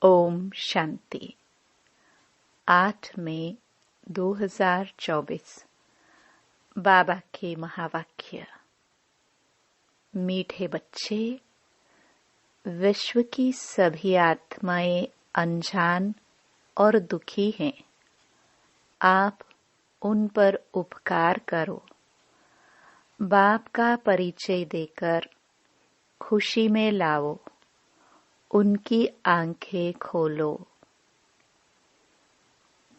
ओम शांति। 8 मई 2024। बाबा के महावाक्य। मीठे बच्चे, विश्व की सभी आत्माएं अनजान और दुखी हैं। आप उन पर उपकार करो। बाप का परिचय देकर खुशी में लाओ। उनकी आंखें खोलो।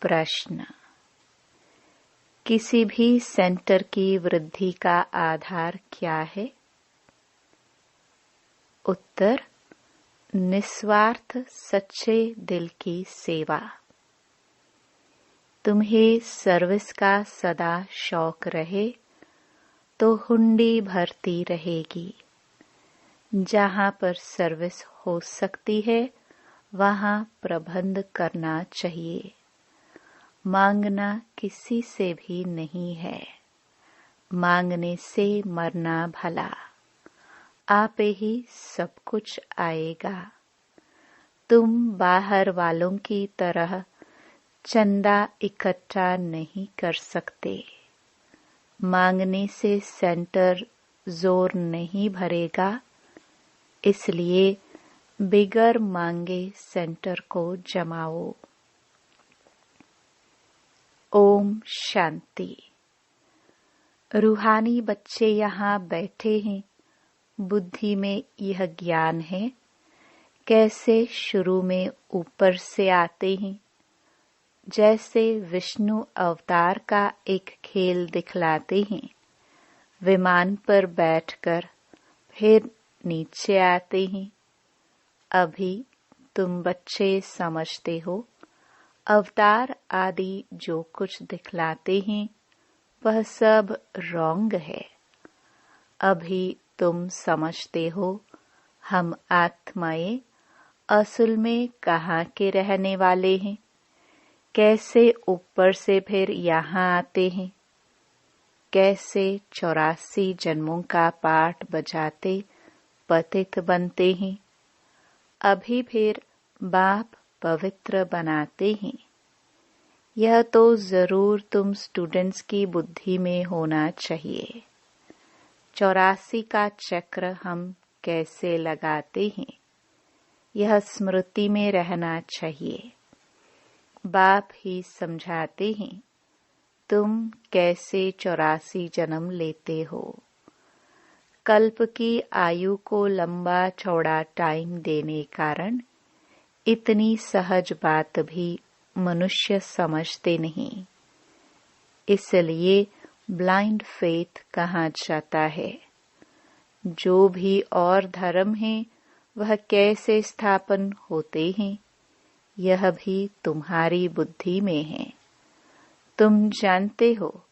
प्रश्न। किसी भी सेंटर की वृद्धि का आधार क्या है? उत्तर, निस्वार्थ सच्चे दिल की सेवा। तुम्हें सर्विस का सदा शौक रहे तो हुंडी भरती रहेगी। जहाँ पर सर्विस हो सकती है वहाँ प्रबंध करना चाहिए। मांगना किसी से भी नहीं है। मांगने से मरना भला। आप ही सब कुछ आएगा। तुम बाहर वालों की तरह चंदा इकट्ठा नहीं कर सकते। मांगने से सेंटर जोर नहीं भरेगा। इसलिए बिगर मांगे सेंटर को जमाओ। ओम शांति। रूहानी बच्चे यहाँ बैठे हैं। बुद्धि में यह ज्ञान है कैसे शुरू में ऊपर से आते हैं। जैसे विष्णु अवतार का एक खेल दिखलाते हैं। विमान पर बैठकर फिर नीचे आते हैं। अभी तुम बच्चे समझते हो अवतार आदि जो कुछ दिखलाते हैं वह सब रॉन्ग है। अभी तुम समझते हो हम आत्माएं असल में कहाँ के रहने वाले हैं। कैसे ऊपर से फिर यहाँ आते हैं। कैसे 84 जन्मों का पाठ बजाते पतित बनते हैं। अभी फिर बाप पवित्र बनाते हैं। यह तो जरूर तुम स्टूडेंट्स की बुद्धि में होना चाहिए। 84 का चक्र हम कैसे लगाते हैं यह स्मृति में रहना चाहिए। बाप ही समझाते हैं तुम कैसे 84 जन्म लेते हो। कल्प की आयु को लंबा चौड़ा टाइम देने कारण इतनी सहज बात भी मनुष्य समझते नहीं। इसलिए ब्लाइंड फेथ कहा जाता है। जो भी और धर्म है वह कैसे स्थापन होते हैं यह भी तुम्हारी बुद्धि में है। तुम जानते हो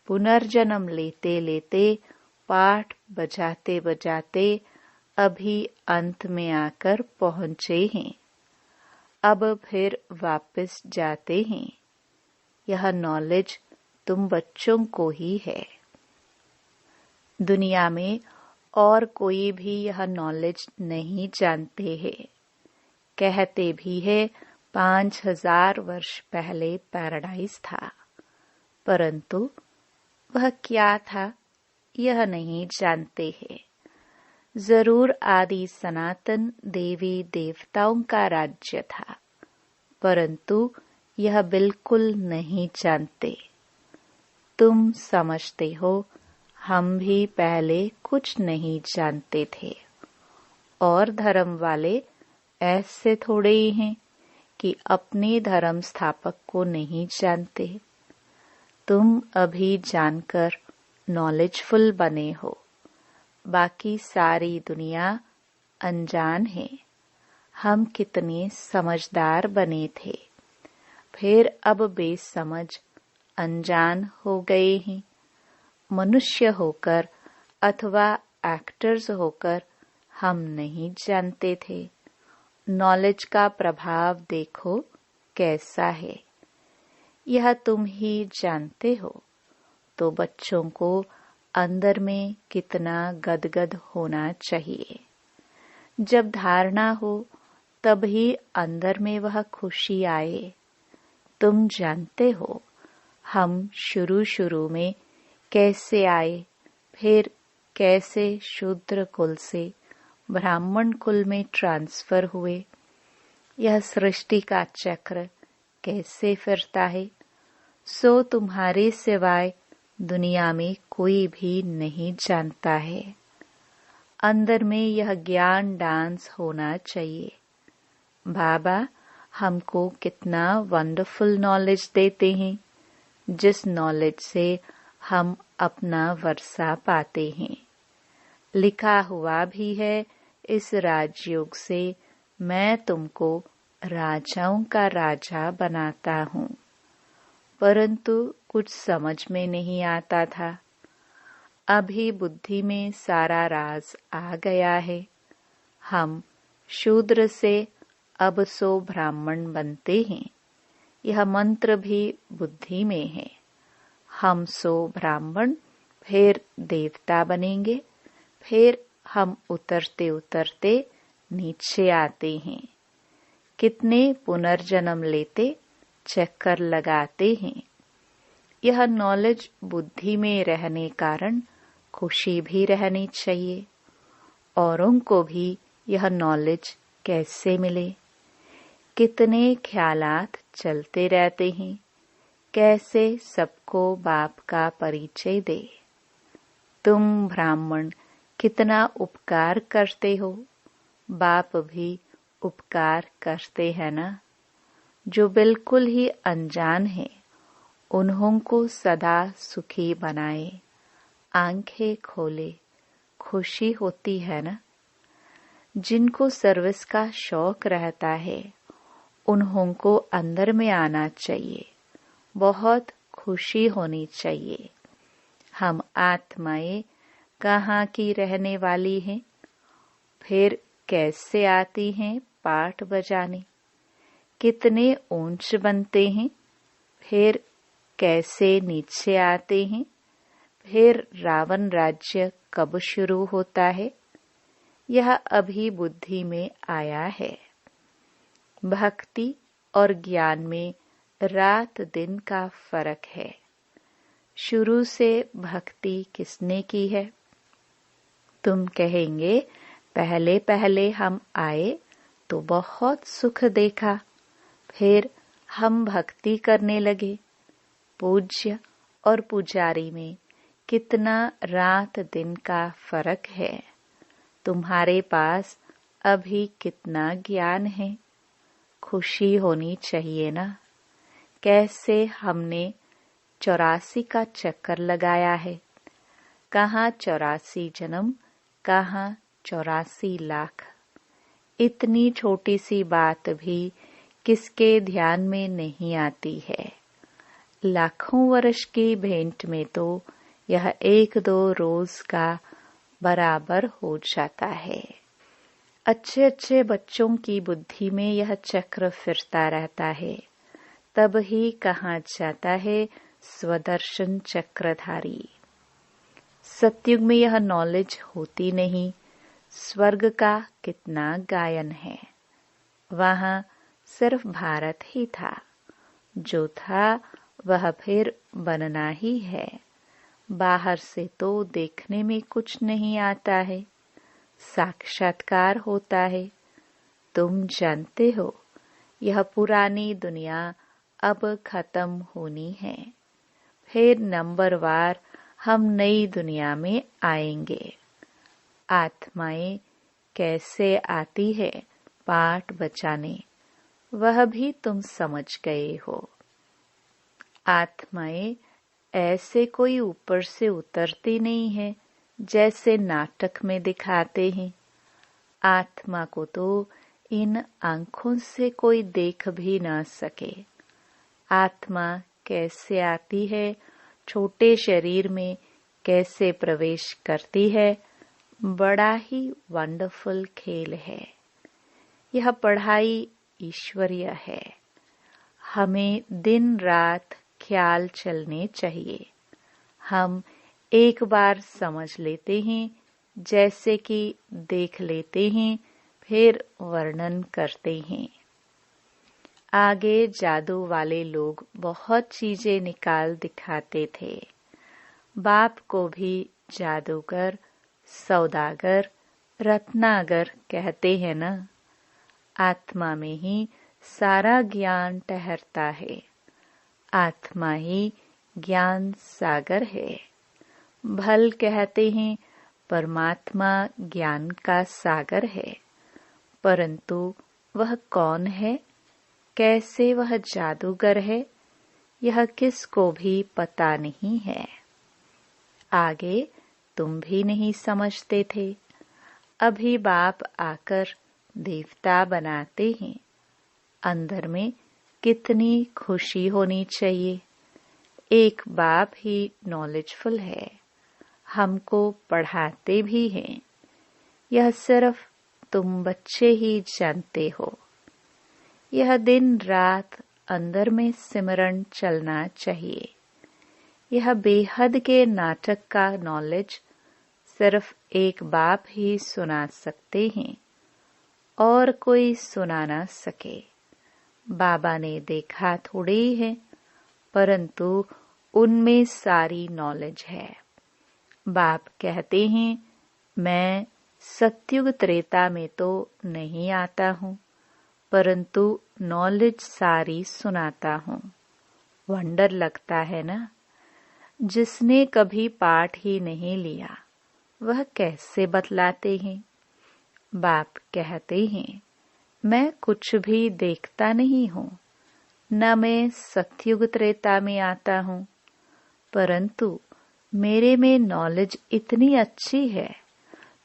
पुनर्जन्म लेते लेते पाठ बजाते बजाते अभी अंत में आकर पहुँचे हैं। अब फिर वापस जाते हैं। यह नॉलेज तुम बच्चों को ही है। दुनिया में और कोई भी यह नॉलेज नहीं जानते हैं। कहते भी है 5000 वर्ष पहले पैराडाइज था, परंतु वह क्या था यह नहीं जानते हैं। जरूर आदि सनातन देवी देवताओं का राज्य था, परंतु यह बिल्कुल नहीं जानते। तुम समझते हो हम भी पहले कुछ नहीं जानते थे। और धर्म वाले ऐसे थोड़े ही हैं कि अपने धर्म स्थापक को नहीं जानते। तुम अभी जानकर नॉलेजफुल बने हो। बाकी सारी दुनिया अनजान है। हम कितने समझदार बने थे, फिर अब बेसमझ अनजान हो गए हैं। मनुष्य होकर अथवा एक्टर्स होकर हम नहीं जानते थे। नॉलेज का प्रभाव देखो कैसा है। यह तुम ही जानते हो। तो बच्चों को अंदर में कितना गदगद होना चाहिए। जब धारणा हो तभी अंदर में वह खुशी आए। तुम जानते हो हम शुरू में कैसे आए, फिर कैसे शूद्र कुल से ब्राह्मण कुल में ट्रांसफर हुए। यह सृष्टि का चक्र कैसे फिरता है, सो तुम्हारे सिवाय दुनिया में कोई भी नहीं जानता है। अंदर में यह ज्ञान डांस होना चाहिए। बाबा हमको कितना वंडरफुल नॉलेज देते हैं, जिस नॉलेज से हम अपना वर्षा पाते हैं। लिखा हुआ भी है, इस राजयोग से मैं तुमको राजाओं का राजा बनाता हूँ। परंतु कुछ समझ में नहीं आता था। अभी बुद्धि में सारा राज आ गया है। हम शूद्र से अब सो ब्राह्मण बनते हैं। यह मंत्र भी बुद्धि में है। हम सो ब्राह्मण, फिर देवता बनेंगे, फिर हम उतरते उतरते नीचे आते हैं। कितने पुनर्जन्म लेते, चक्कर लगाते हैं। यह नॉलेज बुद्धि में रहने कारण खुशी भी रहनी चाहिए। औरों को भी यह नॉलेज कैसे मिले। कितने ख्यालात चलते रहते हैं, कैसे सबको बाप का परिचय दे। तुम ब्राह्मण कितना उपकार करते हो, बाप भी उपकार करते हैं ना। जो बिल्कुल ही अनजान है, उन्हों को सदा सुखी बनाए, आंखें खोले, खुशी होती है ना। जिनको सर्विस का शौक रहता है, उन्हों को अंदर में आना चाहिए, बहुत खुशी होनी चाहिए। हम आत्माएं कहाँ की रहने वाली हैं, फिर कैसे आती हैं पाठ बजाने। कितने ऊंच बनते हैं, फिर कैसे नीचे आते हैं। फिर रावण राज्य कब शुरू होता है, यह अभी बुद्धि में आया है। भक्ति और ज्ञान में रात दिन का फर्क है। शुरू से भक्ति किसने की है। तुम कहेंगे पहले पहले हम आए तो बहुत सुख देखा, फिर हम भक्ति करने लगे। पूज्य और पुजारी में कितना रात दिन का फर्क है। तुम्हारे पास अभी कितना ज्ञान है, खुशी होनी चाहिए ना। कैसे हमने 84 का चक्कर लगाया है। कहाँ 84 जन्म, कहाँ 84 लाख। इतनी छोटी सी बात भी किसके ध्यान में नहीं आती है। लाखों वर्ष की भेंट में तो यह 1-2 रोज का बराबर हो जाता है। अच्छे अच्छे बच्चों की बुद्धि में यह चक्र फिरता रहता है, तब ही कहा जाता है स्वदर्शन चक्रधारी। सतयुग में यह नॉलेज होती नहीं। स्वर्ग का कितना गायन है, वहां सिर्फ भारत ही था। जो था वह फिर बनना ही है। बाहर से तो देखने में कुछ नहीं आता है, साक्षात्कार होता है। तुम जानते हो यह पुरानी दुनिया अब खत्म होनी है, फिर नंबरवार हम नई दुनिया में आएंगे। आत्माएं कैसे आती है पाठ बचाने, वह भी तुम समझ गए हो। आत्माएं ऐसे कोई ऊपर से उतरती नहीं है जैसे नाटक में दिखाते हैं। आत्मा को तो इन आंखों से कोई देख भी ना सके। आत्मा कैसे आती है, छोटे शरीर में कैसे प्रवेश करती है, बड़ा ही वंडरफुल खेल है। यह पढ़ाई ईश्वरीय है। हमें दिन रात ख्याल चलने चाहिए। हम एक बार समझ लेते हैं, जैसे कि देख लेते हैं फिर वर्णन करते हैं। आगे जादू वाले लोग बहुत चीजें निकाल दिखाते थे। बाप को भी जादूगर, सौदागर, रत्नागर कहते हैं ना। आत्मा में ही सारा ज्ञान ठहरता है। आत्मा ही ज्ञान सागर है। भल कहते हैं परमात्मा ज्ञान का सागर है, परंतु वह कौन है, कैसे वह जादूगर है, यह किसको भी पता नहीं है। आगे तुम भी नहीं समझते थे। अभी बाप आकर देवता बनाते हैं। अंदर में कितनी खुशी होनी चाहिए। एक बाप ही नॉलेजफुल है, हमको पढ़ाते भी हैं। यह सिर्फ तुम बच्चे ही जानते हो। यह दिन रात अंदर में सिमरन चलना चाहिए। यह बेहद के नाटक का नॉलेज सिर्फ एक बाप ही सुना सकते हैं और कोई सुना ना सके। बाबा ने देखा थोड़े ही है, परंतु उनमें सारी नॉलेज है। बाप कहते हैं मैं सत्युग त्रेता में तो नहीं आता हूँ, परंतु नॉलेज सारी सुनाता हूँ। वंडर लगता है ना। जिसने कभी पाठ ही नहीं लिया वह कैसे बतलाते हैं। बाप कहते हैं मैं कुछ भी देखता नहीं हूँ, न मैं सत्युग त्रेता में आता हूँ, परंतु मेरे में नॉलेज इतनी अच्छी है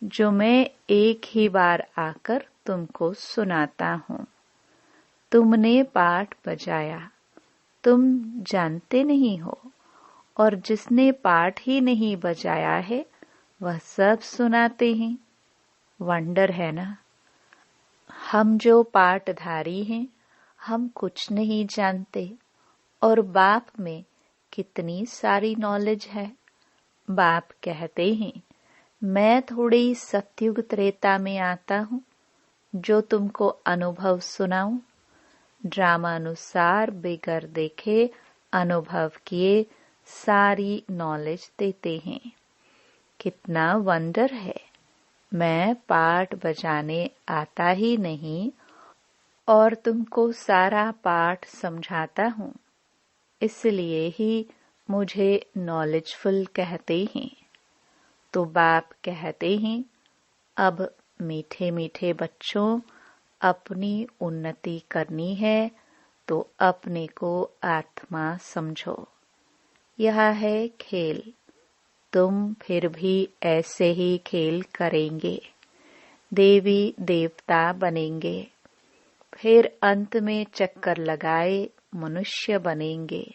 जो मैं एक ही बार आकर तुमको सुनाता हूँ। तुमने पाठ बजाया, तुम जानते नहीं हो, और जिसने पाठ ही नहीं बजाया है वह सब सुनाते हैं। वंडर है ना। हम जो पाठधारी हैं, हम कुछ नहीं जानते, और बाप में कितनी सारी नॉलेज है। बाप कहते हैं मैं थोड़ी सत्युग त्रेता में आता हूँ जो तुमको अनुभव सुनाऊं। ड्रामानुसार बेगर देखे अनुभव किए सारी नॉलेज देते हैं। कितना वंडर है। मैं पाठ बजाने आता ही नहीं और तुमको सारा पाठ समझाता हूँ, इसलिए ही मुझे नॉलेजफुल कहते हैं। तो बाप कहते हैं अब मीठे मीठे बच्चों, अपनी उन्नति करनी है तो अपने को आत्मा समझो। यह है खेल। तुम फिर भी ऐसे ही खेल करेंगे, देवी देवता बनेंगे, फिर अंत में चक्कर लगाए मनुष्य बनेंगे।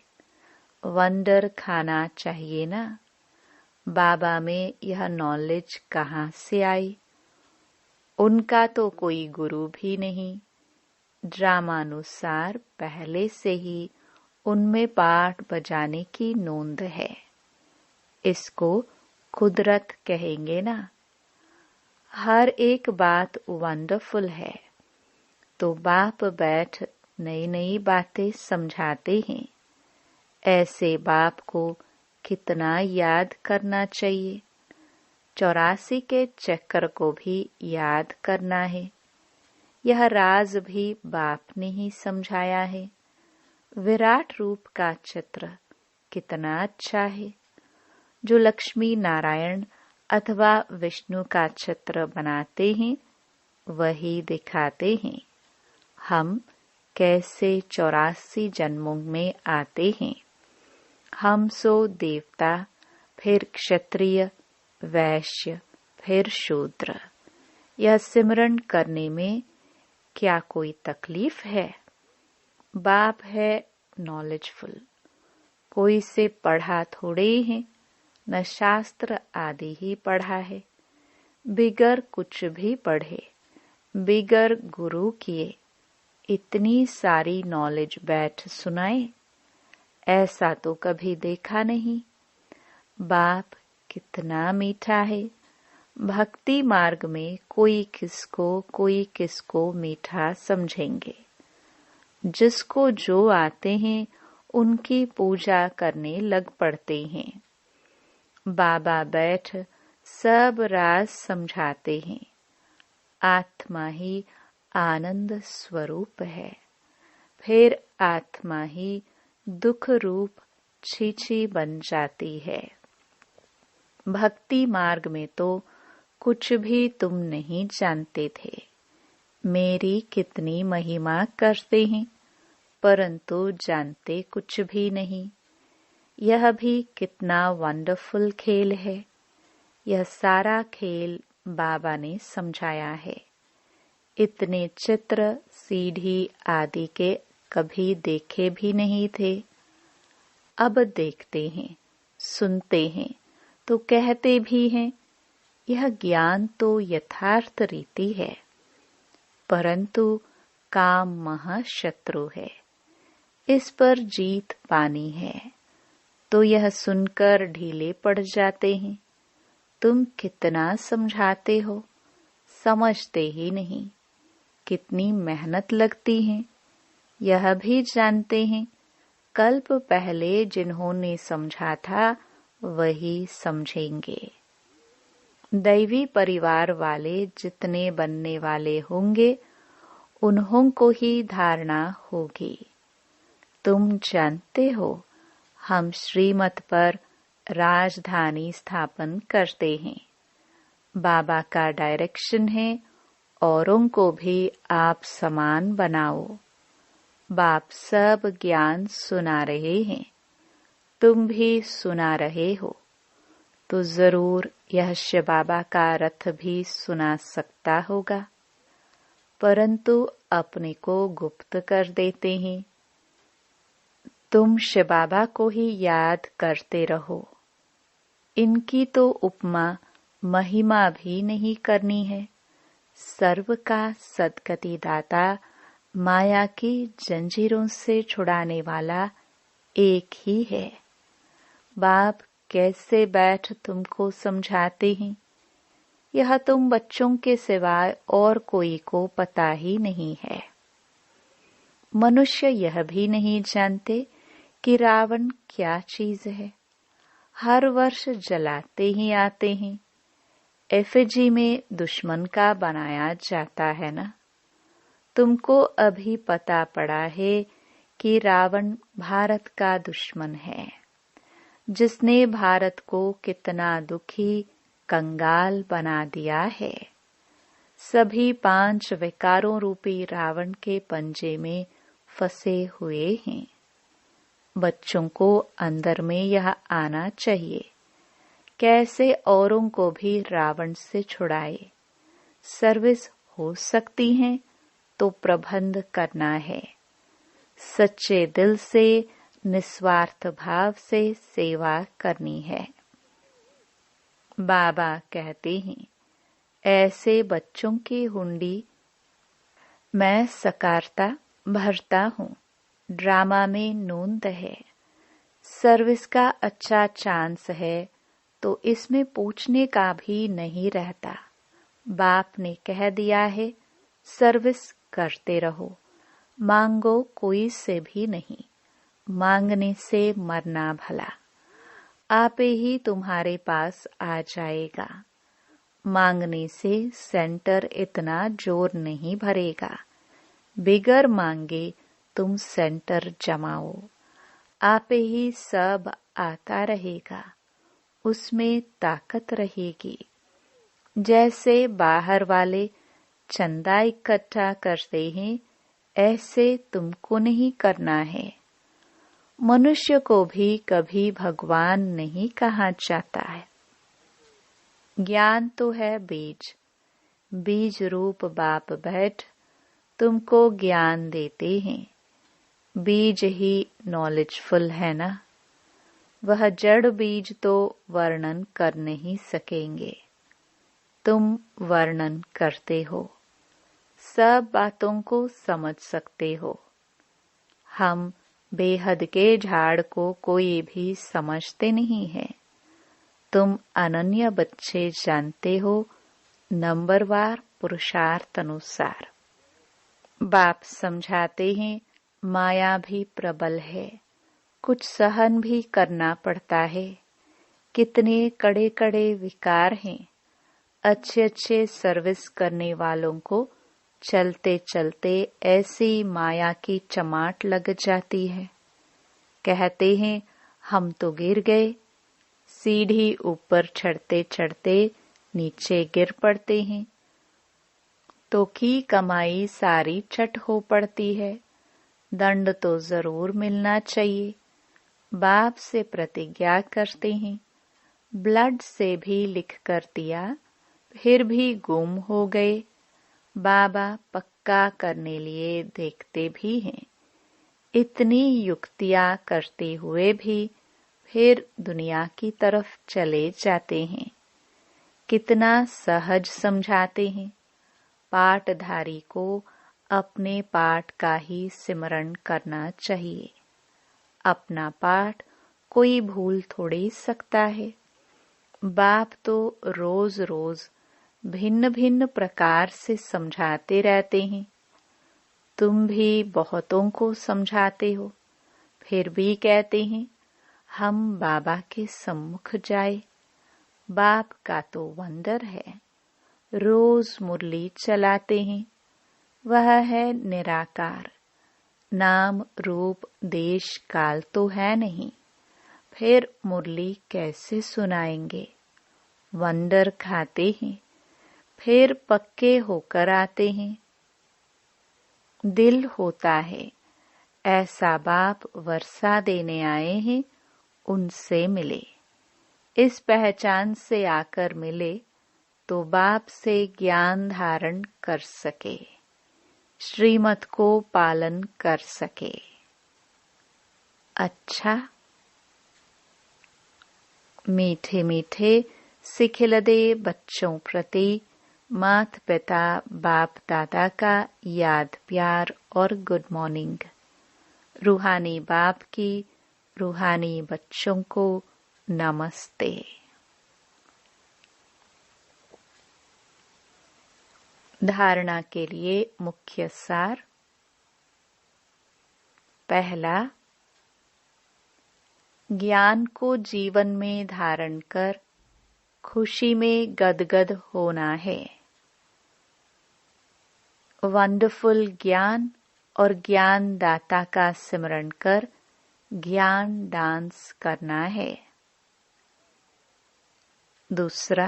वंडर खाना चाहिए ना। बाबा में यह नॉलेज कहाँ से आई। उनका तो कोई गुरु भी नहीं। ड्रामानुसार पहले से ही उनमें पाठ बजाने की नोंद है। इसको कुदरत कहेंगे ना। हर एक बात वंडरफुल है। तो बाप बैठ नई नई बातें समझाते हैं। ऐसे बाप को कितना याद करना चाहिए। 84 के चक्कर को भी याद करना है। यह राज भी बाप ने ही समझाया है। विराट रूप का चित्र कितना अच्छा है। जो लक्ष्मी नारायण अथवा विष्णु का चित्र बनाते हैं वही दिखाते हैं हम कैसे 84 जन्मों में आते हैं। हम सो देवता, फिर क्षत्रिय, वैश्य, फिर शूद्र। यह सिमरन करने में क्या कोई तकलीफ है। बाप है नॉलेजफुल। कोई से पढ़ा थोड़े हैं, न शास्त्र आदि ही पढ़ा है। बिगर कुछ भी पढ़े, बिगर गुरु किए इतनी सारी नॉलेज बैठ सुनाए, ऐसा तो कभी देखा नहीं। बाप कितना मीठा है। भक्ति मार्ग में कोई किसको मीठा समझेंगे। जिसको जो आते हैं उनकी पूजा करने लग पड़ते हैं। बाबा बैठ सब राज समझाते हैं। आत्मा ही आनंद स्वरूप है, फिर आत्मा ही दुख रूप छीछी बन जाती है। भक्ति मार्ग में तो कुछ भी तुम नहीं जानते थे। मेरी कितनी महिमा करते हैं, परंतु जानते कुछ भी नहीं। यह भी कितना वंडरफुल खेल है। यह सारा खेल बाबा ने समझाया है। इतने चित्र सीढ़ी आदि के कभी देखे भी नहीं थे। अब देखते हैं, सुनते हैं तो कहते भी हैं यह ज्ञान तो यथार्थ रीति है, परंतु काम महाशत्रु है। इस पर जीत पानी है। तो यह सुनकर ढीले पड़ जाते हैं। तुम कितना समझाते हो, समझते ही नहीं। कितनी मेहनत लगती है यह भी जानते हैं। कल्प पहले जिन्होंने समझा था वही समझेंगे। दैवी परिवार वाले जितने बनने वाले होंगे उन्हों को ही धारणा होगी। तुम जानते हो हम श्रीमत पर राजधानी स्थापन करते हैं। बाबा का डायरेक्शन है, औरों को भी आप समान बनाओ। बाप सब ज्ञान सुना रहे हैं, तुम भी सुना रहे हो, तो जरूर यह शिव बाबा का रथ भी सुना सकता होगा, परंतु अपने को गुप्त कर देते हैं। तुम शिव बाबा को ही याद करते रहो। इनकी तो उपमा महिमा भी नहीं करनी है। सर्व का सद्गति दाता, माया की जंजीरों से छुड़ाने वाला एक ही है। बाप कैसे बैठ तुमको समझाते हैं, यह तुम बच्चों के सिवाय और कोई को पता ही नहीं है। मनुष्य यह भी नहीं जानते कि रावण क्या चीज है। हर वर्ष जलाते ही आते हैं। एफिजी में दुश्मन का बनाया जाता है ना। तुमको अभी पता पड़ा है कि रावण भारत का दुश्मन है, जिसने भारत को कितना दुखी कंगाल बना दिया है। सभी 5 विकारों रूपी रावण के पंजे में फंसे हुए हैं। बच्चों को अंदर में यह आना चाहिए, कैसे औरों को भी रावण से छुड़ाए। सर्विस हो सकती है तो प्रबंध करना है। सच्चे दिल से निस्वार्थ भाव से सेवा करनी है। बाबा कहते हैं ऐसे बच्चों की हुंडी मैं सकारता भरता हूँ। ड्रामा में नूंद है। सर्विस का अच्छा चांस है तो इसमें पूछने का भी नहीं रहता। बाप ने कह दिया है सर्विस करते रहो, मांगो कोई से भी नहीं। मांगने से मरना भला, आपे ही तुम्हारे पास आ जाएगा। मांगने से सेंटर इतना जोर नहीं भरेगा। बिगर मांगे तुम सेंटर जमाओ, आपे ही सब आता रहेगा। उसमें ताकत रहेगी। जैसे बाहर वाले चंदा इकट्ठा करते हैं, ऐसे तुमको नहीं करना है। मनुष्य को भी कभी भगवान नहीं कहा जाता है। ज्ञान तो है बीज। बीज रूप बाप बैठ तुमको ज्ञान देते हैं। बीज ही नॉलेजफुल है ना। वह जड़ बीज तो वर्णन कर नहीं सकेंगे। तुम वर्णन करते हो, सब बातों को समझ सकते हो। हम बेहद के झाड़ को कोई भी समझते नहीं है। तुम अनन्य बच्चे जानते हो, नंबरवार पुरुषार्थ अनुसार। बाप समझाते हैं, माया भी प्रबल है, कुछ सहन भी करना पड़ता है। कितने कड़े कड़े विकार हैं। अच्छे अच्छे सर्विस करने वालों को चलते चलते ऐसी माया की चमाट लग जाती है। कहते हैं हम तो गिर गए। सीढ़ी ऊपर चढ़ते चढ़ते नीचे गिर पड़ते हैं तो की कमाई सारी चट हो पड़ती है। दंड तो जरूर मिलना चाहिए। बाप से प्रतिज्ञा करते हैं, ब्लड से भी लिख कर दिया, फिर भी गुम हो गए। बाबा पक्का करने लिए देखते भी हैं। इतनी युक्तियां करते हुए भी फिर दुनिया की तरफ चले जाते हैं। कितना सहज समझाते हैं। पाठधारी को अपने पाठ का ही सिमरण करना चाहिए। अपना पाठ कोई भूल थोड़ी सकता है। बाप तो रोज रोज भिन्न भिन्न प्रकार से समझाते रहते हैं। तुम भी बहुतों को समझाते हो, फिर भी कहते हैं हम बाबा के सम्मुख जाए। बाप का तो वंदर है, रोज मुरली चलाते हैं। वह है निराकार, नाम रूप देश काल तो है नहीं, फिर मुरली कैसे सुनाएंगे। वंडर खाते हैं, फिर पक्के होकर आते हैं। दिल होता है ऐसा बाप वर्षा देने आए हैं, उनसे मिले। इस पहचान से आकर मिले तो बाप से ज्ञान धारण कर सके, श्रीमत को पालन कर सके। अच्छा, मीठे मीठे सिखिलदे बच्चों प्रति माता पिता बाप दादा का याद प्यार और गुड मॉर्निंग। रूहानी बाप की रूहानी बच्चों को नमस्ते। धारणा के लिए मुख्य सार। पहला, ज्ञान को जीवन में धारण कर खुशी में गदगद होना है। वंडरफुल ज्ञान और ज्ञान दाता का सिमरण कर ज्ञान डांस करना है। दूसरा,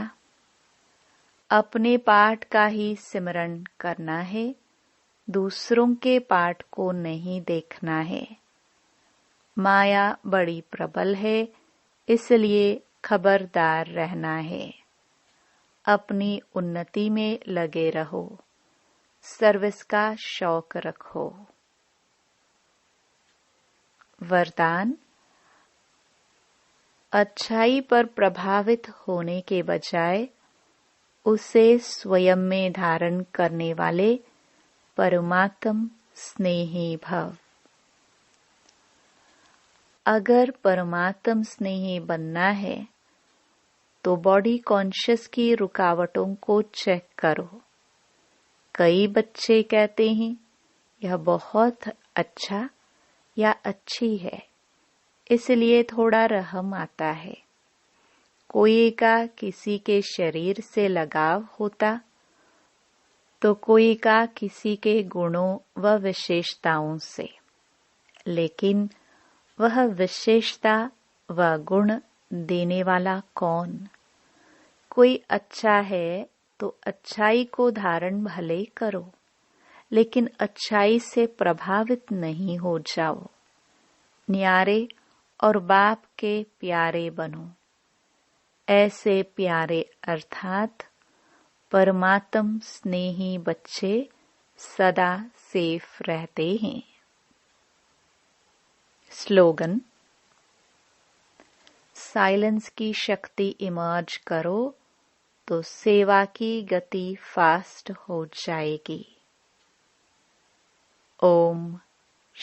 अपने पाठ का ही सिमरण करना है, दूसरों के पाठ को नहीं देखना है। माया बड़ी प्रबल है, इसलिए खबरदार रहना है। अपनी उन्नति में लगे रहो, सर्विस का शौक रखो। वरदान, अच्छाई पर प्रभावित होने के बजाय उसे स्वयं में धारण करने वाले परमात्म स्नेही भव। अगर परमात्म स्नेही बनना है तो बॉडी कॉन्शियस की रुकावटों को चेक करो। कई बच्चे कहते हैं यह बहुत अच्छा या अच्छी है, इसलिए थोड़ा रहम आता है। कोई का किसी के शरीर से लगाव होता तो कोई का किसी के गुणों व विशेषताओं से, लेकिन वह विशेषता व गुण देने वाला कौन? कोई अच्छा है तो अच्छाई को धारण भले करो, लेकिन अच्छाई से प्रभावित नहीं हो जाओ। न्यारे और बाप के प्यारे बनो। ऐसे प्यारे अर्थात परमात्म स्नेही बच्चे सदा सेफ रहते हैं। स्लोगन, साइलेंस की शक्ति इमर्ज करो तो सेवा की गति फास्ट हो जाएगी। ओम